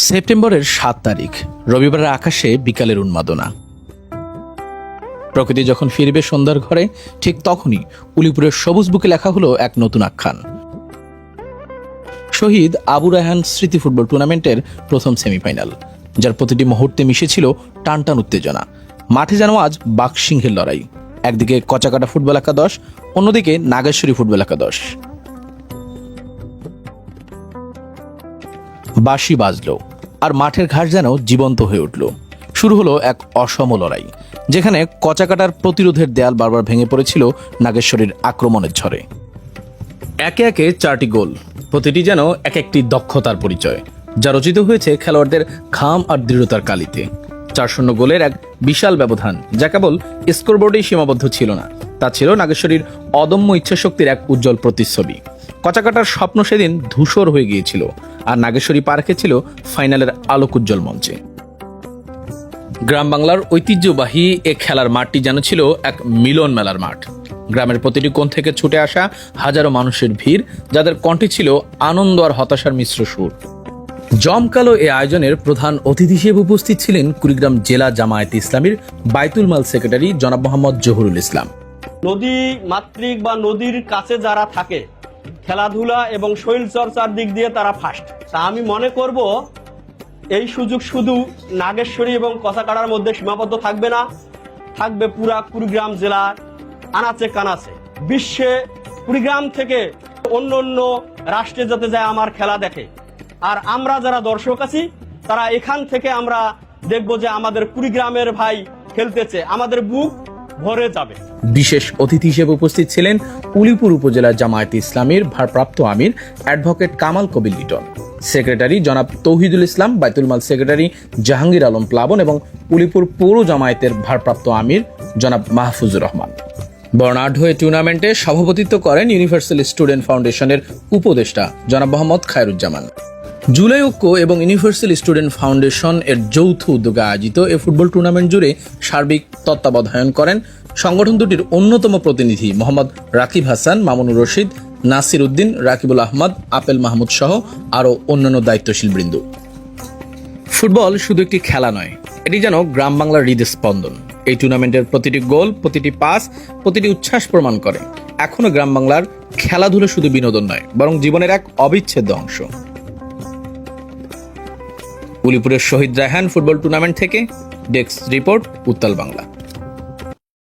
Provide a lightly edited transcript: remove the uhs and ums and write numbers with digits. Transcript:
সেপ্টেম্বরের ৭ তারিখ রবিবারের আকাশে বিকালের উন্মাদনা। প্রকৃতি যখন ফিরবে সন্ধ্যার ঘরে, ঠিক তখনই উলিপুরের সবুজ বুকে লেখা হলো এক নতুন আখ্যান। শহীদ আবু রায়হান স্মৃতি ফুটবল টুর্নামেন্টের প্রথম সেমিফাইনাল, যার প্রতিটি মুহূর্তে মিশেছিল টানটান উত্তেজনা। মাঠে যেন আজ বাঘসিংহের লড়াই। একদিকে কচাকাটা ফুটবল একাদশ, অন্যদিকে নাগেশ্বরী ফুটবল একাদশ। বাঁশি বাজল আর মাঠের ঘাস যেন জীবন্ত হয়ে উঠল। শুরু হলো এক অসম লড়াই, যেখানে কচাকাটার প্রতিরোধের দেয়াল বারবার ভেঙে পড়েছিল নাগেশ্বরীর আক্রমণের ঝড়ে। একে একে 4টি গোল, প্রতিটি যেন এক একটি দক্ষতার পরিচয়, যা রচিত হয়েছে খেলোয়াড়দের ঘাম আর দৃঢ়তার কালিতে। 4-0 গোলের এক বিশাল ব্যবধান, যা কেবল স্কোরবোর্ডেই সীমাবদ্ধ ছিল না, তা ছিল নাগেশ্বরীর অদম্য ইচ্ছাশক্তির এক উজ্জ্বল প্রতিচ্ছবি। কচাকাটার স্বপ্ন সেদিন ধূসর হয়ে গিয়েছিল, আর নাগেশ্বরী পা রেখেছিল ফাইনালের আলোকোজ্জ্বল মঞ্চে। গ্রাম বাংলার ঐতিহ্যবাহী এ খেলার মাঠটি যেন ছিল এক মিলন মেলার মাঠ। গ্রামের প্রতিটি কোণ থেকে ছুটে আসা হাজারো মানুষের ভিড়, যাদের কণ্ঠে ছিল আনন্দ আর হতাশার মিশ্র সুর। জমকালো এ আয়োজনের প্রধান অতিথি হিসেবে উপস্থিত ছিলেন কুড়িগ্রাম জেলা জামায়াতে ইসলামীর বাইতুল মাল সেক্রেটারি জনাব মোহাম্মদ জহুরুল ইসলাম। নদী মাতৃক বা নদীর কাছে যারা থাকে, খেলাধুলা এবং শরীর চর্চার দিক দিয়ে তারা ফার্স্ট। তা আমি মনে করব এই সুযোগ শুধু নাগেশ্বরী এবং কচাকাটার মধ্যে সীমাবদ্ধ থাকবে না, থাকবে পুরা কুড়িগ্রাম জেলার আনাচে কানাচে। বিশ্বে কুড়িগ্রাম থেকে অন্য অন্য রাষ্ট্রে যাতে যায় আমার খেলা দেখে, আর আমরা যারা দর্শক আছি তারা এখান থেকে আমরা দেখব যে আমাদের কুড়িগ্রামের ভাই খেলতেছে, আমাদের বুক ভরে যাবে। বিশেষ অতিথি হিসেবে উপস্থিত ছিলেন উলিপুর উপজেলা জামায়াতে ইসলামীর ভারপ্রাপ্ত আমির অ্যাডভোকেট কামাল কবির লিটন, সেক্রেটারি জনাব তৌহিদুল ইসলাম, বাইতুল মাল সেক্রেটারি জাহাঙ্গীর আলম প্লাবন এবং উলিপুর পৌর জামায়াতের ভারপ্রাপ্ত আমির জনাব মাহফুজুর রহমান। বর্ণাঢ্য এই টুর্নামেন্টে সভাপতিত্ব করেন ইউনিভার্সাল স্টুডেন্ট ফাউন্ডেশনের উপদেষ্টা জনাব মোহাম্মদ খায়রুজ্জামান। জুলাই ঐক্য এবং ইউনিভার্সাল স্টুডেন্ট ফাউন্ডেশন এর যৌথ উদ্যোগে আয়োজিত এই ফুটবল টুর্নামেন্ট জুড়ে সার্বিক তত্ত্বাবধান করেন সংগঠন দুটির অন্যতম প্রতিনিধি মোহাম্মদ রাকিব হাসান, মামুনুর রশিদ, নাসির উদ্দিন, রাকিবুল আহমদ, আপেল মাহমুদ সহ আরও অন্যান্য দায়িত্বশীল বৃন্দ। ফুটবল শুধু একটি খেলা নয়, এটি যেন গ্রাম বাংলার হৃদস্পন্দন। এই টুর্নামেন্টের প্রতিটি গোল, প্রতিটি পাস, প্রতিটি উচ্ছ্বাস প্রমাণ করে এখনো গ্রাম বাংলার খেলাধুলা শুধু বিনোদন নয়, বরং জীবনের এক অবিচ্ছেদ্য অংশ। উলিপুরের শহীদ রায়হান ফুটবল টুর্নামেন্ট থেকে ডেস্ক রিপোর্ট, উত্তাল বাংলা।